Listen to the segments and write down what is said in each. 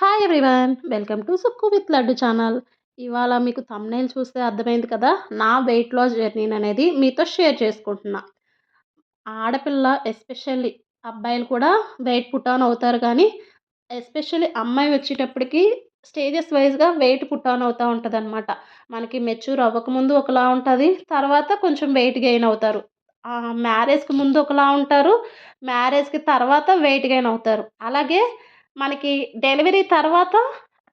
Hi everyone! Welcome to Sukku with laddu channel. ఇవాళ మీకు thumbnail చూస్తే అర్థమైంది కదా! నా వెయిట్ లాస్ జర్నీననేది మీతో షేర్ చేసుకుంటున్నా. ఆడపిల్ల ఎస్పెషల్లీ అబ్బాయిలు కూడా వెయిట్ పుట్ ఆన్ అవుతారు కానీ, ఎస్పెషల్లీ అమ్మాయి వచ్చేటప్పటికి స్టేజెస్ వైస్‌గా వెయిట్ పుట్ ఆన్ అవుతా ఉంటదనమాట. మనకి మెచ్యూర్ అవ్వకముందు ఒకలా ఉంటది. తర్వాత కొంచెం వెయిట్ గెయిన్ అవుతారు. మ్యారేజ్‌కి ముందు ఒకలా ఉంటారు. మ్యారేజ్‌కి తర్వాత వెయిట్ గెయిన్ అవుతారు. అలాగే మనకి డెలివరీ తర్వాత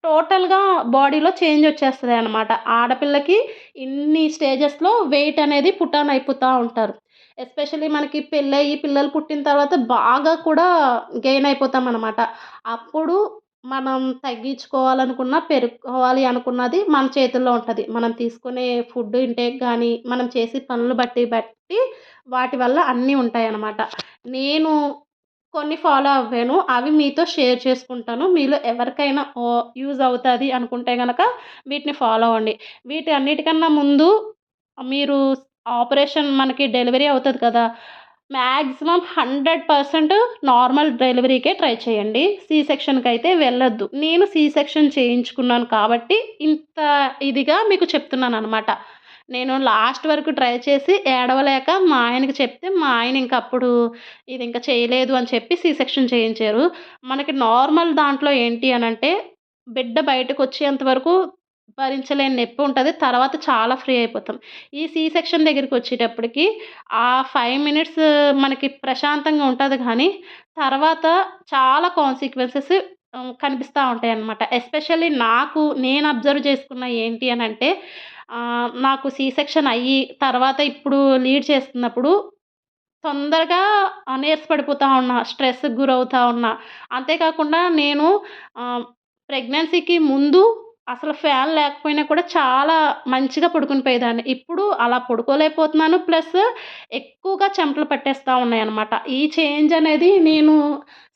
టోటల్‌గా బాడీలో చేంజ్ వచ్చేస్తదనమాట. ఆడపిల్లకి ఇన్ని స్టేజెస్‌లో వెయిట్ అనేది పుట్ ఆన్ అయిపోతా ఉంటారు. ఎస్పెషల్లీ మనకి పెళ్ళయ్యి పిల్లలు పుట్టిన తర్వాత బాగా కూడా గెయిన్ అయిపోతామనమాట. అప్పుడు మనం తగ్గించుకోవాలనుకున్నా, పెరుక్కోవాలి అనుకున్నది మన చేతుల్లో ఉంటది. మనం తీసుకునే ఫుడ్ ఇంటేక్ గానీ, మనం చేసే పనులు బట్టి వాటి వల్ల అన్నీ ఉంటాయనమాట. నేను కొన్ని ఫాలో అవ్వాను. అవి మీతో షేర్ చేసుకుంటాను. మీలో ఎవరికైనా యూజ్ అవుతది అనుకుంటే గనక వీటిని ఫాలో అవ్వండి. వీటన్నిటికన్నా ముందు మీరు ఆపరేషన్ మనకి డెలివరీ అవుతది కదా! మాక్సిమం 100% నార్మల్ డెలివరీకే ట్రై చేయండి. సి సెక్షన్‌కైతే వెళ్ళొద్దు. నేను సి సెక్షన్ చేయించుకున్నాను కాబట్టి ఇంత ఇదిగా మీకు చెప్తున్నాననమాట. నేను లాస్ట్ వరకు ట్రై చేసి ఏడవలేక మా ఆయనకి చెప్తే, మా ఆయన ఇంక అప్పుడు ఇది ఇంక చేయలేదు అని చెప్పి సి సెక్షన్ చేయించారు. మనకి నార్మల్ దాంట్లో ఏంటి అనంటే, బిడ్డ బయటకొచ్చేంత వరకు భరించలేని నొప్పి ఉంటది. తర్వాత చాలా ఫ్రీ అయిపోతాం. ఈ సి సెక్షన్ దగ్గరికొచ్చేటప్పటికి ఆ 5 మినిట్స్ మనకి ప్రశాంతంగా ఉంటది గానీ, తర్వాత చాలా కాన్సిక్వెన్సెస్ కనిపిస్తా ఉంటాయన్నమాట. ఎస్పెషల్లీ నేను అబ్జర్వ్ చేసుకున్నయి ఏంటి అనంటే, నాకు సి సెక్షన్ అయ్యి తర్వాత ఇప్పుడు లీడ్ చేస్తున్నప్పుడు తొందరగా నీరస పడిపోతా ఉన్నా. స్ట్రెస్‌కి గురవుతా ఉన్నా. అంతే కాకుండా నేను ఆహ్, ప్రెగ్నెన్సీకి ముందు అసలు ఫ్యాన్ లేకపోయినా కూడా చాలా మంచిగా పడుకుని పోయేదాన్ని. ఇప్పుడు అలా పడుకోలేకపోతున్నాను. ప్లస్ ఎక్కువగా చెమటలు పట్టేస్తా ఉన్నాయన్నమాట. ఈ చేంజ్ అనేది నేను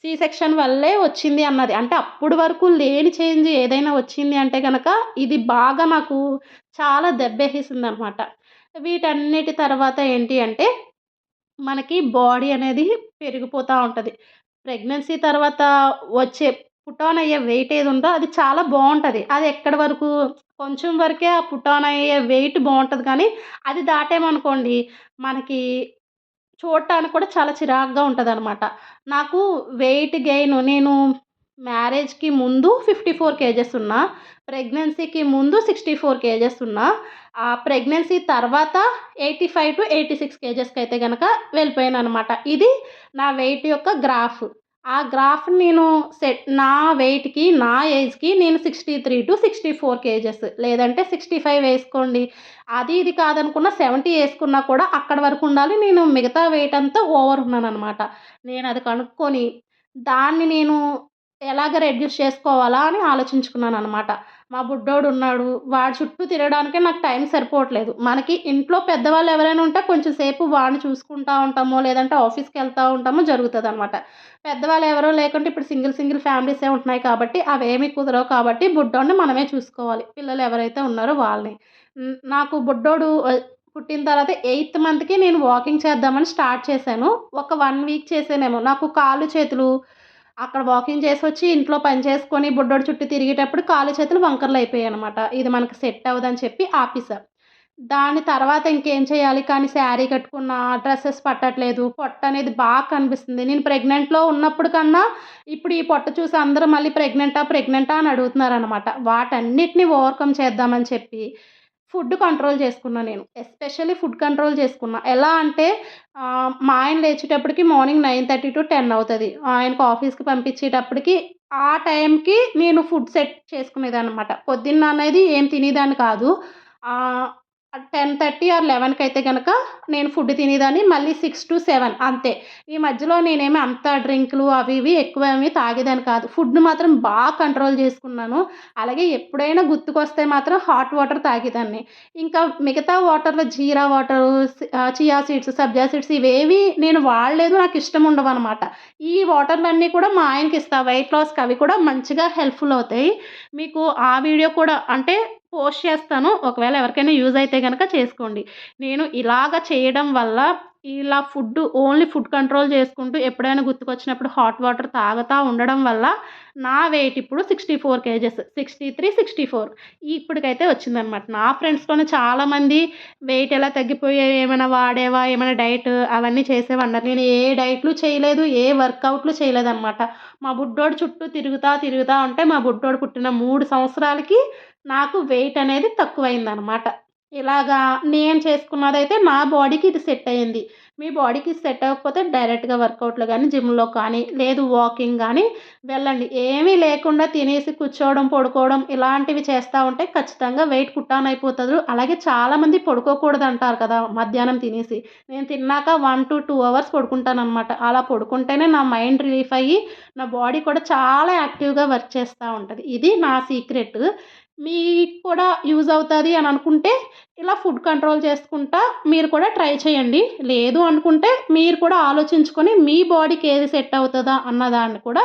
సి సెక్షన్ వల్లే వచ్చింది అన్నది. అంటే అప్పటి వరకు లేని చేంజ్ ఏదైనా వచ్చింది అంటే గనక ఇది బాగా నాకు చాలా దెబ్బేసేసిందనమాట. వీటన్నిటి తర్వాత ఏంటి అంటే మనకి బాడీ అనేది పెరిగిపోతా ఉంటది. ప్రెగ్నెన్సీ తర్వాత వచ్చే పుట్ ఆన్ అయ్యే వెయిట్ ఏదుందో అది చాలా బావుంటది. అది ఎక్కడి వరకు కొంచెం వరకే ఆ పుట్ ఆన్ అయ్యే వెయిట్ బావుంటది కానీ, అది దాటామనుకోండి మనకి చూడటానికి కూడా చాలా చిరాకుగా ఉంటదనమాట. నాకు వెయిట్ గెయిన్ నేను మ్యారేజ్‌కి ముందు 54 కేజెస్ ఉన్నా. ప్రెగ్నెన్సీకి ముందు 64 కేజెస్ ఉన్నా. ప్రెగ్నెన్సీ తర్వాత 85-86 కేజెస్‌కైతే గనక వెళ్ళిపోయాననమాట. ఇది నా వెయిట్ యొక్క గ్రాఫ్. ఆ గ్రాఫ్ నేను నా వెయిట్‌కి, నా ఏజ్‌కి నేను 63-64 కేజెస్ లేదంటే 65 వేసుకోండి. అది ఇది కాదనుకున్న 70 యేసుకున్నా కూడా అక్కడి వరకు ఉండాలి. నేను మిగతా వెయిట్ అంతా ఓవర్ ఉన్నాననమాట. నేనది కనుక్కొని దాన్ని నేను ఎలాగ రెడ్యూస్ చేసుకోవాలా అని ఆలోచించుకున్నాననమాట. మా బుడ్డోడున్నాడు. వాడి చుట్టూ తిరగడానికే నాకు టైం సరిపోవట్లేదు. మనకి ఇంట్లో పెద్దవాళ్ళు ఎవరైనా ఉంటే కొంచెం సేపు వాడిని చూసుకుంటా ఉంటామో, లేదంటే ఆఫీస్‌కెళ్తా ఉంటామో జరుగుతదనమాట. పెద్దవాళ్ళు ఎవరు లేకుంటే ఇప్పుడు సింగిల్ ఫ్యామిలీసే ఉంటున్నాయి కాబట్టి అవేమీ కుదరవు కాబట్టి బుడ్డోడిని మనమే చూసుకోవాలి. పిల్లలు ఎవరైతే ఉన్నారో వాళ్ళని. నాకు బుడ్డోడు పుట్టిన తర్వాత 8థ్ మంత్‌కి నేను వాకింగ్ చేద్దామని స్టార్ట్ చేశాను. ఒక 1 వీక్ చేశానేమో. నాకు కాళ్ళు, చేతులు అక్కడ వాకింగ్ చేసొచ్చి ఇంట్లో పని చేసుకొని బుడ్డోడి చుట్టూ తిరిగేటప్పుడు కాళ్ళు, చేతులు వంకర్లయిపోయాయనమాట. ఇది మనకు సెట్ అవ్వదని చెప్పి ఆపేసా. దాని తర్వాత ఇంకేం చేయాలి కానీ శారీ కట్టుకున్నా, డ్రెసెస్ పట్టట్లేదు. పొట్టనేది బాగా కనిపిస్తుంది. నేను ప్రెగ్నెంట్‌లో ఉన్నప్పుడు కన్నా ఇప్పుడు ఈ పొట్ట చూసి అందరూ మళ్ళీ ప్రెగ్నెంటా అని అడుగుతున్నారనమాట. వాటన్నిటిని ఓవర్‌కమ్ చేద్దామని చెప్పి ఫుడ్ కంట్రోల్ చేసుకున్నా నేను. ఎస్పెషల్లీ ఫుడ్ కంట్రోల్ చేసుకున్నా. ఎలా అంటే మా ఆయన లేచేటప్పటికి మార్నింగ్ 9:30-10 అవుతది. ఆయనకి ఆఫీస్‌కి పంపించేటప్పటికి ఆ టైంకి నేను ఫుడ్ సెట్ చేసుకునేదాన్ననమాట. పొద్దున్న అనేది ఏం తినేదాన్ని కాదు. ఆహ్, 10:30 ఆర్ 11కి అయితే గనక నేను ఫుడ్ తినేదాన్ని. మళ్ళీ 6-7 అంతే. ఈ మధ్యలో నేనేమి అంత డ్రింకులు అవి ఇవి ఎక్కువేమి తాగేదాన్ని కాదు. ఫుడ్‌ని మాత్రం బాగా కంట్రోల్ చేసుకున్నాను. అలాగే ఎప్పుడైనా గుర్తుకొస్తే మాత్రం హాట్ వాటర్ తాగేదాన్ని. ఇంకా మిగతా వాటర్‌లో జీరా వాటరు, చియా సీడ్స్, సబ్జా సీడ్స్ ఇవేవి నేను వాడలేదు. నాకిష్టం ఉండవనమాట. ఈ వాటర్‌లన్నీ కూడా మా ఆయనకిస్తా. వెయిట్ లాస్‌కి అవి కూడా మంచిగా హెల్ప్‌ఫుల్ అవుతాయి. మీకు ఆ వీడియో కూడా అంటే పోస్ట్ చేస్తాను. ఒకవేళ ఎవరికైనా యూజ్ అయితే గనక చేసుకోండి. నేను ఇలాగ చేయడం వల్ల ఇలా ఓన్లీ ఫుడ్ కంట్రోల్ చేసుకుంటూ ఎప్పుడైనా గుర్తుకొచ్చినప్పుడు హాట్ వాటర్ తాగుతా ఉండడం వల్ల నా వెయిట్ ఇప్పుడు 64 కేజెస్. 63, 64 ఇప్పటికైతే వచ్చిందనమాట. నా ఫ్రెండ్స్‌లోనే చాలామంది వెయిట్ ఎలా తగ్గిపోయావు? ఏమైనా వాడావా? ఏమైనా డైట్ అవన్నీ చేసావా అన్నారు. నేను ఏ డైట్‌లు చేయలేదు. ఏ వర్కౌట్‌లు చేయలేదనమాట. మా బుడ్డోడు చుట్టూ తిరుగుతా ఉంటే మా బుడ్డోడు పుట్టిన 3 సంవత్సరాలకి నాకు వెయిట్ అనేది తక్కువయిందనమాట. ఇలాగా నేను చేసుకున్నదైతే నా బాడీకి ఇది సెట్ అయింది. మీ బాడీకి సెట్ అవ్వకపోతే డైరెక్ట్‌గా వర్కౌట్‌లో గానీ, జిమ్‌లో కానీ, లేదు వాకింగ్ గానీ వెళ్ళండి. ఏమీ లేకుండా తినేసి కూర్చోవడం, పడుకోవడం ఇలాంటివి చేస్తా ఉంటే ఖచ్చితంగా వెయిట్ పుట్ ఆన్ అయిపోతారు. అలాగే చాలామంది పడుకోకూడదంటారు కదా! మధ్యాహ్నం తినేసి. నేను తిన్నాక 1-2 అవర్స్ పడుకుంటాననమాట. అలా పడుకుంటేనే నా మైండ్ రిలీఫ్ అయ్యి, నా బాడీ కూడా చాలా యాక్టివ్‌గా వర్క్ చేస్తా ఉంటది. ఇది నా సీక్రెట్. మీకు కూడా యూజ్ అవుతది అని అనుకుంటే ఇలా ఫుడ్ కంట్రోల్ చేసుకుంటా మీరు కూడా ట్రై చేయండి. లేదు అనుకుంటే మీరు కూడా ఆలోచించుకొని మీ బాడీకి ఏది సెట్ అవుతదా అన్నదాన్ని కూడా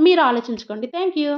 మీరు ఆలోచించుకోండి. Thank you.